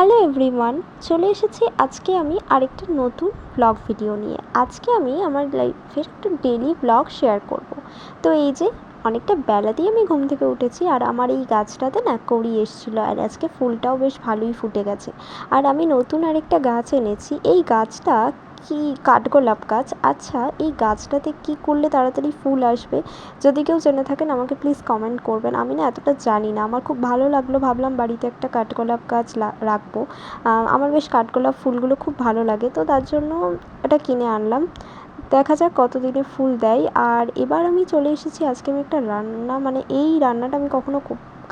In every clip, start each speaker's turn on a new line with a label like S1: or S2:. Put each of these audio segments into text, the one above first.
S1: Hello everyone, চলে এসেছি আজকে আমি আরেকটা নতুন ব্লগ ভিডিও নিয়ে। আজকে আমি আমার লাইফের একটা ডেলি ব্লগ শেয়ার করব। তো এই যে অনেকটা বেলাতেই আমি ঘুম থেকে উঠেছি, আর আমার এই গাছটাতে না কড়ি এসেছিলো, আর আজকে ফুলটাও বেশ ভালোই ফুটে গেছে। আর আমি নতুন আরেকটা গাছ এনেছি। এই গাছটা কি কাঠগোলাপ গাছ। আচ্ছা, এই গাছটাতে কি করলে তাড়াতাড়ি ফুল আসবে? যদি কেউ জেনে থাকেন আমাকে প্লিজ কমেন্ট করবেন। আমি না এতটা জানি না, আমার খুব ভালো লাগলো, ভাবলাম বাড়িতে একটা কাঠগোলাপ গাছ রাখবো। আমার বেশ কাঠগোলাপ ফুলগুলো খুব ভালো লাগে, তো তার জন্য এটা কিনে আনলাম। দেখা যাক কতদিনে ফুল দেয়। আর এবার আমি চলে এসেছি, আজকে আমি একটা রান্না, মানে এই রান্নাটা আমি কখনো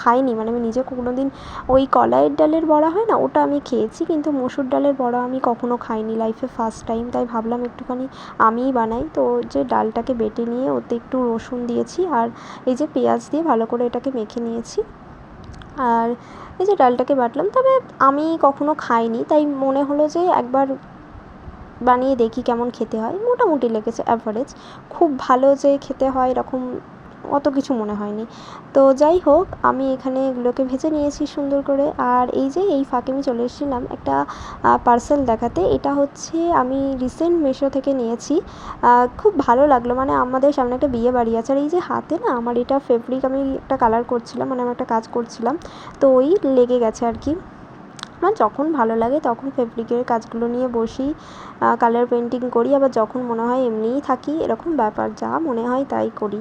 S1: খাইনি, মানে আমি নিজে কোনো দিন ওই কলাইয়ের ডালের বড়া হয় না, ওটা আমি খেয়েছি, কিন্তু মসুর ডালের বড়া আমি কখনো খাইনি, লাইফে ফার্স্ট টাইম। তাই ভাবলাম একটুখানি আমিই বানাই। তো যে ডালটাকে বেটে নিয়ে ওতে একটু রসুন দিয়েছি, আর এই যে পেঁয়াজ দিয়ে ভালো করে এটাকে মেখে নিয়েছি। আর এই যে ডালটাকে বাটলাম, তবে আমি কখনো খাইনি, তাই মনে হলো যে একবার বানিয়ে দেখি কেমন খেতে হয়। মোটামুটি লেগেছে, অ্যাভারেজ। খুব ভালো যে খেতে হয় এরকম অত কিছু মনে হয়নি। তো যাই হোক, আমি এখানে এগুলোকে ভেজে নিয়েছি সুন্দর করে। আর এই যে এই ফাঁকে আমি চলে এসেছিলাম একটা পার্সেল দেখাতে। এটা হচ্ছে আমি রিসেন্ট মিশো থেকে নিয়েছি। খুব ভালো লাগলো, মানে আমাদের সামনে একটা বিয়ে বাড়ি আছে, আর এই যে হাতে না আমার এটা ফেব্রিক, আমি একটা কালার করছিলাম, মানে আমি একটা কাজ করছিলাম, তো ওই লেগে গেছে আর কি। আমার যখন ভালো লাগে তখন ফেব্রিকের কাজগুলো নিয়ে বসি, কালার পেন্টিং করি, আবার যখন মনে হয় এমনিই থাকি, এরকম ব্যাপার, যা মনে হয় তাই করি।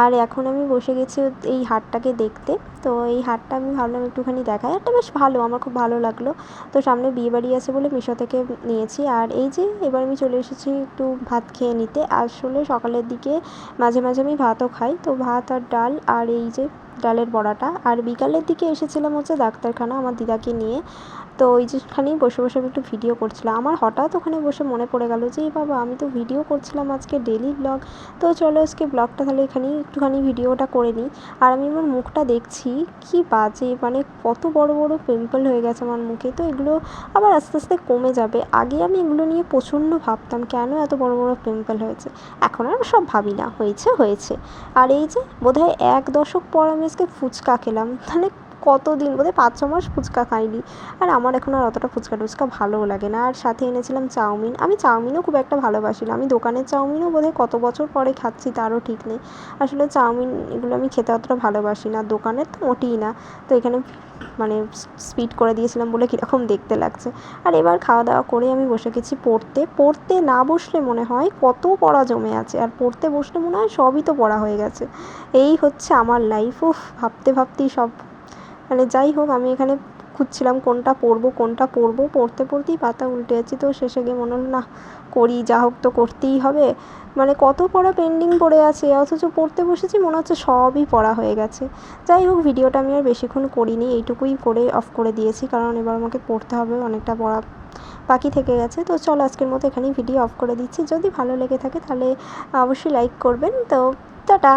S1: আর এখন আমি বসে গেছি এই হারটাকে দেখতে। তো এই হারটা আমি ভাবলাম একটুখানি দেখাই, হারটা বেশ ভালো, আমার খুব ভালো লাগলো। তো সামনে বিয়েবাড়ি আছে বলে মিশো থেকে নিয়েছি। আর এই যে এবার আমি চলে এসেছি একটু ভাত খেয়ে নিতে। আসলে সকালের দিকে মাঝে মাঝে আমি ভাতও খাই, তো ভাত আর ডাল, আর এই যে ডালের বড়াটা। আর বিকালের দিকে এসেছিলাম হচ্ছে ডাক্তারখানা আমার দিদাকে নিয়ে। তো ওই যেখানেই বসে বসে আমি একটু ভিডিও করছিলাম, আমার হঠাৎ ওখানে বসে মনে পড়ে গেল যে এই বাবা, আমি তো ভিডিও করছিলাম আজকে ডেলি ব্লগ। তো চলো আজকে ব্লগটা তাহলে এখানেই একটুখানি ভিডিওটা করে নিই। আর আমি আমার মুখটা দেখছি, কি বাজে, মানে কত বড় বড় পিম্পল হয়ে গেছে আমার মুখে। তো এগুলো আবার আস্তে আস্তে কমে যাবে। আগে আমি এগুলো নিয়ে প্রচণ্ড ভাবতাম কেন এত বড় বড় পিম্পল হয়েছে। এখন আর সব ভাবি না, হয়েছে হয়েছে। আর এই যে বোধহয় 1 দশক পর আমি আজকে ফুচকা খেলাম, মানে কতদিন, বোধহয় 5-6 মাস ফুচকা খাইনি। আর আমার এখন আর অতটা ফুচকা টুচকা ভালোও লাগে না। আর সাথে এনেছিলাম চাউমিন। আমি চাউমিনও খুব একটা ভালোবাসি না, আমি দোকানের চাউমিনও বোধহয় কত বছর পরে খাচ্ছি তারও ঠিক নেই। আসলে চাউমিন এগুলো আমি খেতে অতটা ভালোবাসি না, দোকানের তো মোটেই না। তো এখানে মানে স্পিড করে দিয়েছিলাম বলে কীরকম দেখতে লাগছে। আর এবার খাওয়া দাওয়া করে আমি বসে গেছি পড়তে। পড়তে না বসলে মনে হয় কত পড়া জমে আছে, আর পড়তে বসলে মনে হয় সবই তো পড়া হয়ে গেছে। এই হচ্ছে আমার লাইফ। উফ, ভাবতে ভাবতেই সব, মানে যাই হোক, আমি এখানে খুঁজছিলাম কোনটা পড়বো কোনটা পড়বো, পড়তে পড়তেই পাতা উল্টে যাচ্ছি। তো শেষে গিয়ে মনে হলো না, করি, যা হোক তো করতেই হবে। মানে কত পড়া পেন্ডিং পড়ে আছে, অথচ পড়তে বসেছি মনে হচ্ছে সবই পড়া হয়ে গেছে। যাই হোক, ভিডিওটা আমি আর বেশিক্ষণ করিনি, এইটুকুই করে অফ করে দিয়েছি, কারণ এবার আমাকে পড়তে হবে, অনেকটা পড়া বাকি থেকে গেছে। তো চলো আজকের মতো এখানেই ভিডিও অফ করে দিচ্ছি। যদি ভালো লেগে থাকে তাহলে অবশ্যই লাইক করবেন। তো টাটা।